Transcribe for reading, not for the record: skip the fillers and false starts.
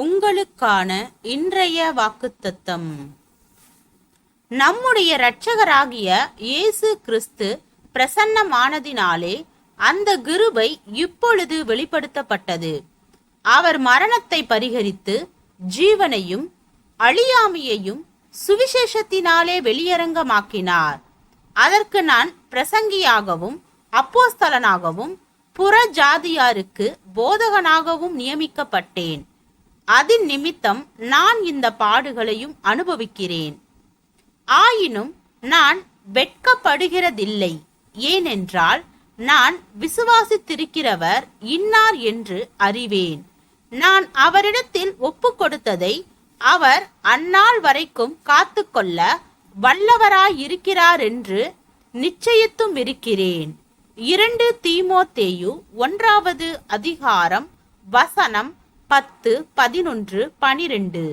உங்களுக்கான இன்றைய வாக்குத்தத்தம். நம்முடைய இரட்சகராகிய இயேசு கிறிஸ்து பிரசன்னமானதினாலே அந்த கிருபை இப்பொழுது வெளிப்படுத்தப்பட்டது. அவர் மரணத்தை பரிகரித்து ஜீவனையும் அழியாமையையும் சுவிசேஷத்தினாலே வெளியரங்கமாக்கினார். அதற்கு நான் பிரசங்கியாகவும் அப்போஸ்தலனாகவும் புற ஜாதியாருக்கு போதகனாகவும் நியமிக்கப்பட்டேன். அதன் நிமித்தம் நான் இந்த பாடுகளையும் அனுபவிக்கிறேன். ஆயினும் நான் வெட்கப்படுகிறதில்லை. ஏனென்றால் நான் விசுவாசித்திருக்கிறவர் இன்னார் என்று அறிவேன். நான் அவரிடத்தில் ஒப்பு கொடுத்ததை அவர் அந்நாள் வரைக்கும் காத்து கொள்ள வல்லவராயிருக்கிறார் என்று நிச்சயித்தும் இருக்கிறேன். 2 தீமோத்தேயு 1 அதிகாரம் வசனம் 10, 11, 12.